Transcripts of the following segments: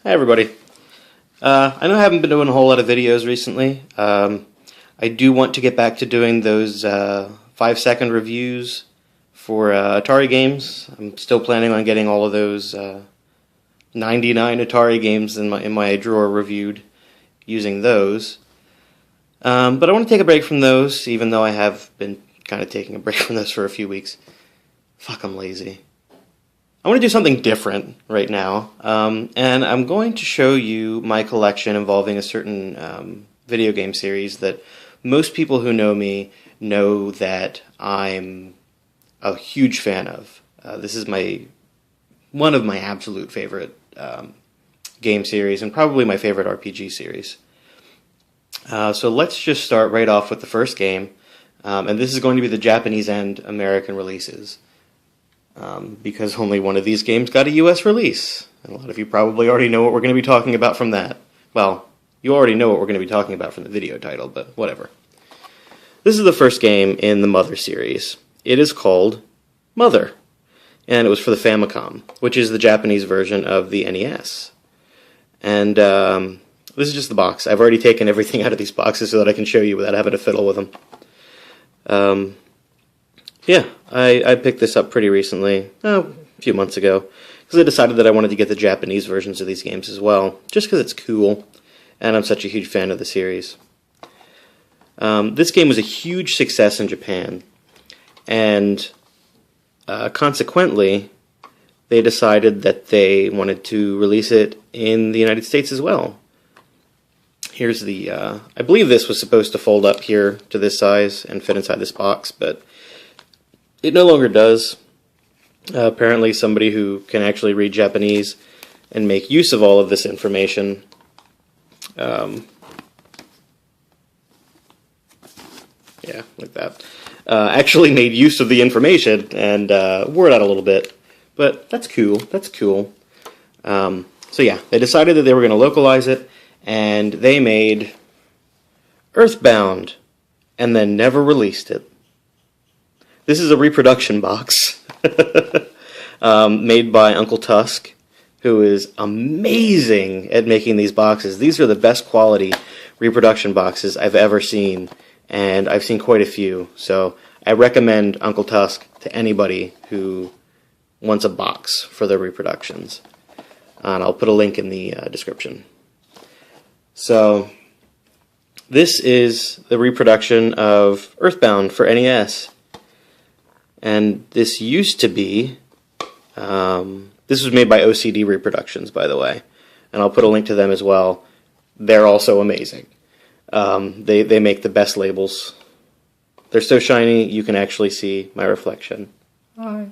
Hi everybody. I know I haven't been doing a whole lot of videos recently. I do want to get back to doing those 5-second reviews for Atari games. I'm still planning on getting all of those 99 Atari games in my drawer reviewed using those. But I want to take a break from those, even though I have been kind of taking a break from those for a few weeks. Fuck, I'm lazy. I want to do something different right now, and I'm going to show you my collection involving a certain video game series that most people who know me know that I'm a huge fan of. This is one of my absolute favorite game series, and probably my favorite RPG series. So let's just start right off with the first game, and this is going to be the Japanese and American releases. Because only one of these games got a US release. And a lot of you probably already know what we're going to be talking about from that. Well, you already know what we're going to be talking about from the video title, but whatever. This is the first game in the Mother series. It is called Mother, and it was for the Famicom, which is the Japanese version of the NES. And this is just the box. I've already taken everything out of these boxes so that I can show you without having to fiddle with them. Yeah, I picked this up pretty recently, a few months ago, because I decided that I wanted to get the Japanese versions of these games as well, just because it's cool, and I'm such a huge fan of the series. This game was a huge success in Japan, and consequently, they decided that they wanted to release it in the United States as well. Here's the, I believe this was supposed to fold up here to this size and fit inside this box, but it no longer does. Apparently somebody who can actually read Japanese and make use of all of this information yeah, like that. Actually made use of the information and wore it out a little bit. But that's cool. That's cool. So yeah, they decided that they were going to localize it, and they made Earthbound and then never released it. This is a reproduction box made by Uncle Tusk, who is amazing at making these boxes. These are the best quality reproduction boxes I've ever seen, and I've seen quite a few. So I recommend Uncle Tusk to anybody who wants a box for their reproductions. And I'll put a link in the description. So this is the reproduction of Earthbound for NES. And this used to be, this was made by OCD Reproductions, by the way, and I'll put a link to them as well. They're also amazing. They make the best labels. They're so shiny, you can actually see my reflection. Hi.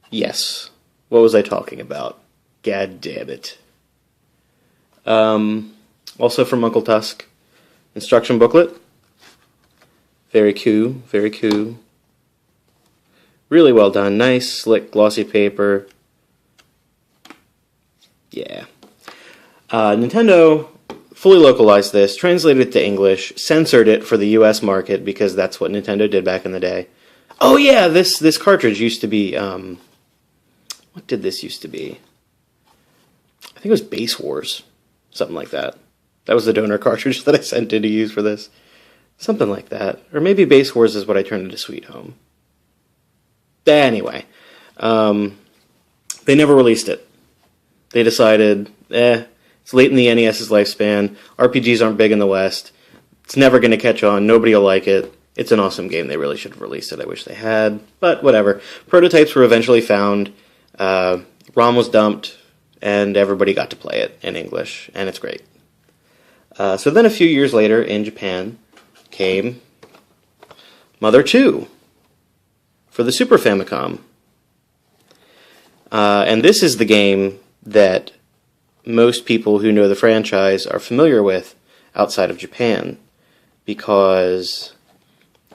Yes. What was I talking about? God damn it. Also from Uncle Tusk. Instruction booklet. Very cool, very cool. Really well done. Nice, slick, glossy paper. Yeah. Nintendo fully localized this, translated it to English, censored it for the US market because that's what Nintendo did back in the day. Oh yeah, this cartridge used to be, what did this used to be? I think it was Base Wars. Something like that. That was the donor cartridge that I sent in to use for this. Something like that. Or maybe Base Wars is what I turned into Sweet Home. Anyway. They never released it. They decided, it's late in the NES's lifespan. RPGs aren't big in the West. It's never going to catch on. Nobody will like it. It's an awesome game. They really should have released it. I wish they had. But whatever. Prototypes were eventually found. ROM was dumped. And everybody got to play it in English. And it's great. So then a few years later in Japan came Mother 2 for the Super Famicom. And this is the game that most people who know the franchise are familiar with outside of Japan, because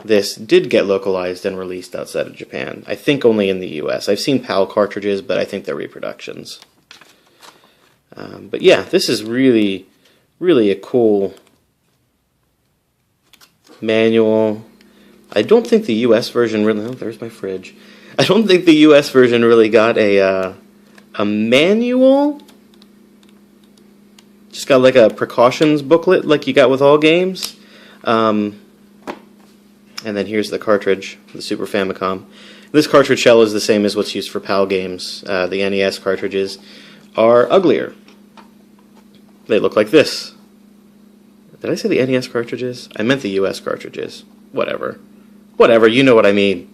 this did get localized and released outside of Japan. I think only in the US. I've seen PAL cartridges, but I think they're reproductions. But yeah, this is really a cool manual. I don't think the U.S. version really... Oh, there's my fridge. I don't think the U.S. version really got a manual. Just got like a precautions booklet like you got with all games. And then here's the cartridge, the Super Famicom. This cartridge shell is the same as what's used for PAL games. The NES cartridges are uglier. They look like this. Did I say the NES cartridges? I meant the US cartridges. Whatever. Whatever, you know what I mean.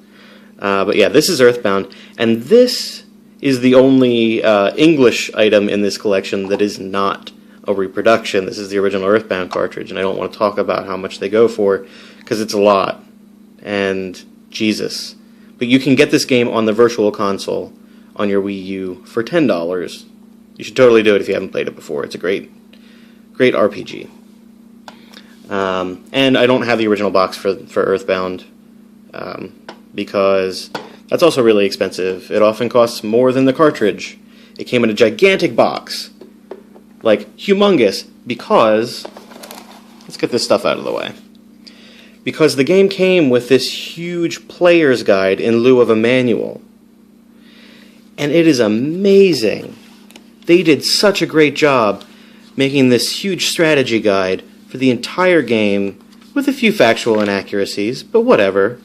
But yeah, this is Earthbound. And this is the only English item in this collection that is not a reproduction. This is the original Earthbound cartridge, and I don't want to talk about how much they go for, because it's a lot. And Jesus. But you can get this game on the Virtual Console on your Wii U for $10. You should totally do it if you haven't played it before. It's a great RPG. And I don't have the original box for Earthbound because that's also really expensive. It often costs more than the cartridge. It came in a gigantic box, like humongous, because let's get this stuff out of the way. Because the game came with this huge player's guide in lieu of a manual. And it is amazing. They did such a great job making this huge strategy guide for the entire game with a few factual inaccuracies, but whatever.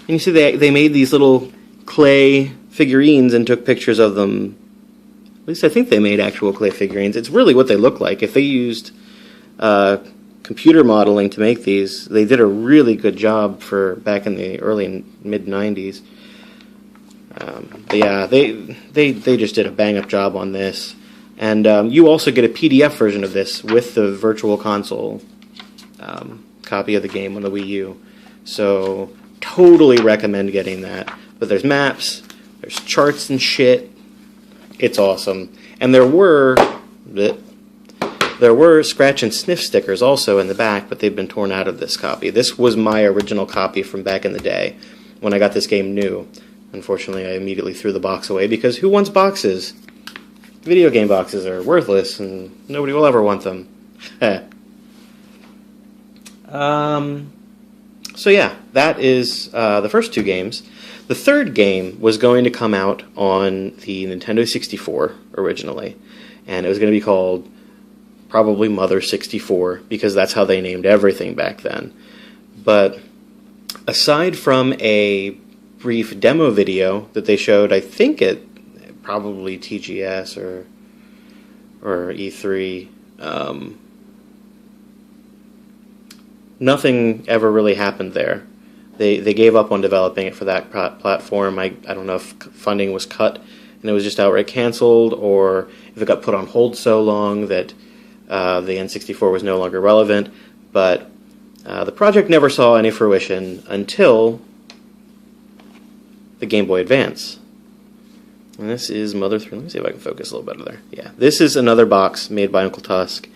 And you see they made these little clay figurines and took pictures of them. At least I think they made actual clay figurines. It's really what they look like. If they used computer modeling to make these, they did a really good job for back in the early and mid-90s. But yeah, they just did a bang-up job on this. And you also get a PDF version of this with the Virtual Console copy of the game on the Wii U. So totally recommend getting that. But there's maps, there's charts and shit. It's awesome. And there were scratch and sniff stickers also in the back, but they've been torn out of this copy. This was my original copy from back in the day when I got this game new. Unfortunately, I immediately threw the box away because who wants boxes? Video game boxes are worthless and nobody will ever want them. So yeah, that is the first two games. The third game was going to come out on the Nintendo 64 originally, and it was going to be called probably Mother 64 because that's how they named everything back then. But aside from a brief demo video that they showed, I think at probably TGS or E3, nothing ever really happened there. They gave up on developing it for that platform. I don't know if funding was cut and it was just outright canceled, or if it got put on hold so long that the N64 was no longer relevant. But the project never saw any fruition until the Game Boy Advance. And this is Mother 3. Let me see if I can focus a little better there. Yeah, this is another box made by Uncle Tusk,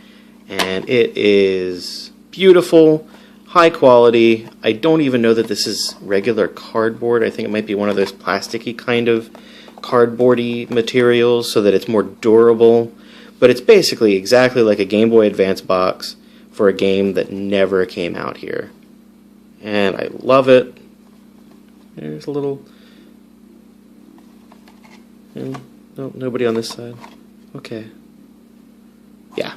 and it is beautiful, high quality. I don't even know that this is regular cardboard. I think it might be one of those plasticky kind of cardboardy materials so that it's more durable. But it's basically exactly like a Game Boy Advance box for a game that never came out here. And I love it. There's a little... No, nobody on this side. Okay. Yeah.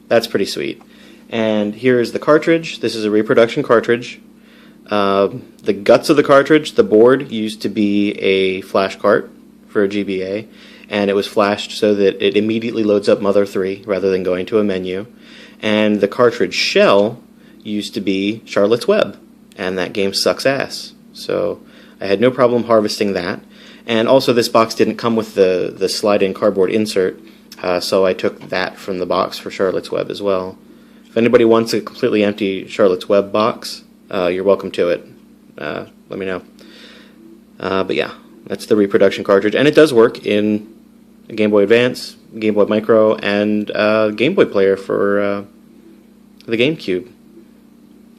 That's pretty sweet. And here's the cartridge. This is a reproduction cartridge. The guts of the cartridge, the board, used to be a flash cart for a GBA, and it was flashed so that it immediately loads up Mother 3 rather than going to a menu. And the cartridge shell used to be Charlotte's Web, and that game sucks ass. So I had no problem harvesting that. And also this box didn't come with the slide-in cardboard insert, so I took that from the box for Charlotte's Web as well. If anybody wants a completely empty Charlotte's Web box, you're welcome to it. Let me know. But yeah, that's the reproduction cartridge, and it does work in a Game Boy Advance, Game Boy Micro, and Game Boy player for the GameCube.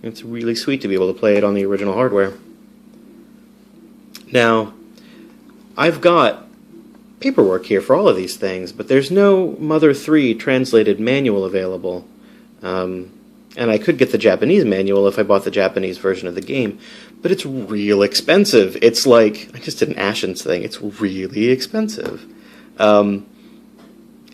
It's really sweet to be able to play it on the original hardware. Now, I've got paperwork here for all of these things, but there's no Mother 3 translated manual available. And I could get the Japanese manual if I bought the Japanese version of the game, but it's real expensive. It's like, I just did an Ashen's thing, it's really expensive.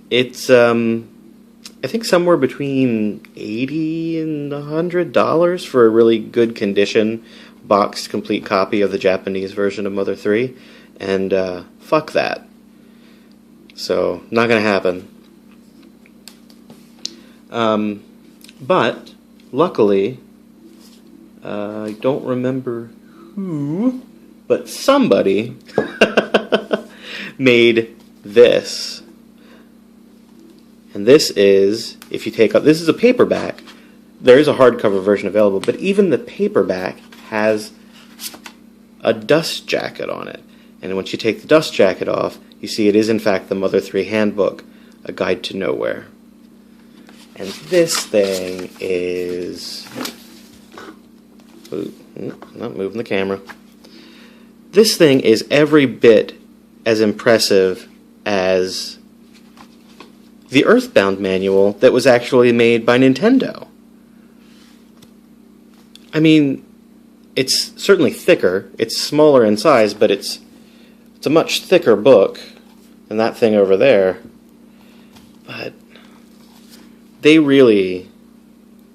It's, I think somewhere between $80 and $100 for a really good condition, boxed complete copy of the Japanese version of Mother 3, and fuck that. So, not gonna happen. But, luckily, I don't remember who, but somebody made this. And this is, if you take up, this is a paperback. There is a hardcover version available, but even the paperback has a dust jacket on it. And once you take the dust jacket off, you see it is in fact the Mother 3 Handbook, A Guide to Nowhere. And this thing is... Ooh, not moving the camera. This thing is every bit as impressive as the Earthbound manual that was actually made by Nintendo. I mean, it's certainly thicker. It's smaller in size, but it's a much thicker book than that thing over there. But they really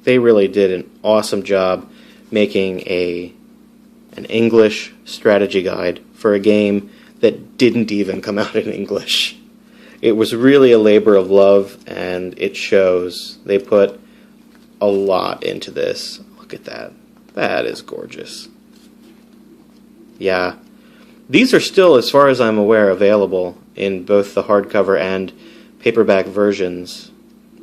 did an awesome job making an English strategy guide for a game that didn't even come out in English. It was really a labor of love, and it shows. They put a lot into this. Look at that. That is gorgeous. Yeah. These are still, as far as I'm aware, available in both the hardcover and paperback versions.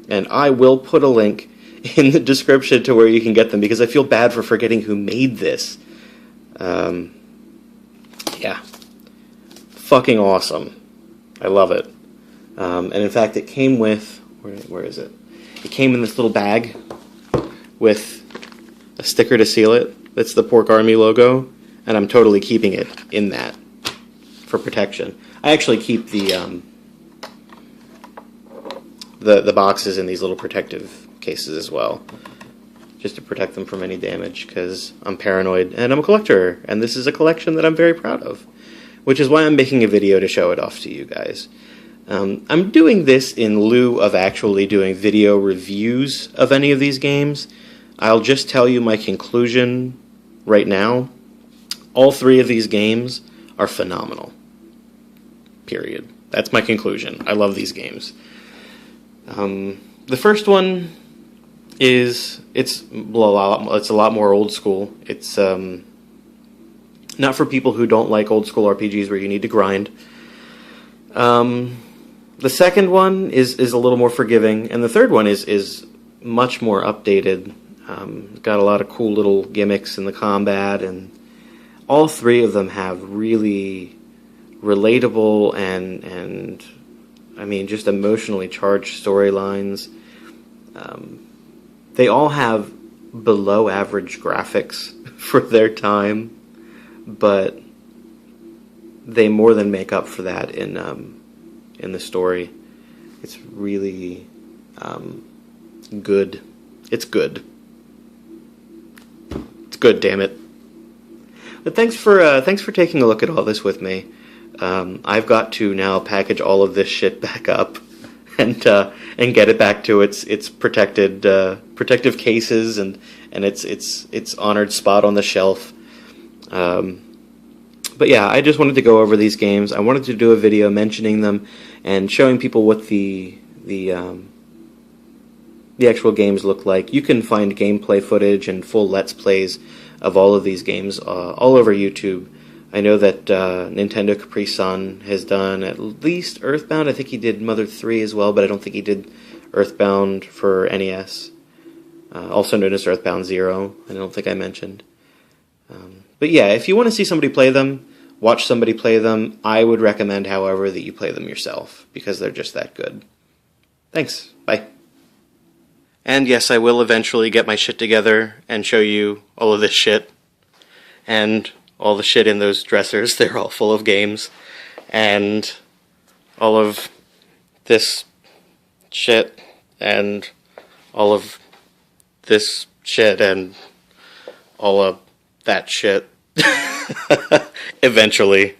And I will put a link in the description to where you can get them, because I feel bad for forgetting who made this. Yeah. Fucking awesome. I love it. And in fact, it came with... Where is it? It came in this little bag with a sticker to seal it. That's the Pork Army logo. And I'm totally keeping it in that for protection. I actually keep the boxes in these little protective cases as well, just to protect them from any damage, because I'm paranoid and I'm a collector, and this is a collection that I'm very proud of, which is why I'm making a video to show it off to you guys. I'm doing this in lieu of actually doing video reviews of any of these games. I'll just tell you my conclusion right now. All three of these games are phenomenal. Period. That's my conclusion. I love these games. The first one is it's a lot more old school. It's not for people who don't like old school RPGs where you need to grind. The second one is a little more forgiving, and the third one is much more updated. Got a lot of cool little gimmicks in the combat, and all three of them have really relatable and I mean just emotionally charged storylines. They all have below average graphics for their time, but they more than make up for that in the story. It's really good. It's good. It's good, damn it. But thanks for taking a look at all this with me. I've got to now package all of this shit back up and get it back to its protective cases and its honored spot on the shelf. But yeah, I just wanted to go over these games. I wanted to do a video mentioning them and showing people what the actual games look like. You can find gameplay footage and full Let's Plays of all of these games all over YouTube. I know that Nintendo Capri-san has done at least Earthbound. I think he did Mother 3 as well, but I don't think he did Earthbound for NES. Also known as Earthbound 0, I don't think I mentioned. But yeah, if you want to see somebody play them, watch somebody play them, I would recommend, however, that you play them yourself, because they're just that good. Thanks. Bye. And yes, I will eventually get my shit together and show you all of this shit. And all the shit in those dressers, they're all full of games. And all of this shit and all of this shit and all of that shit eventually.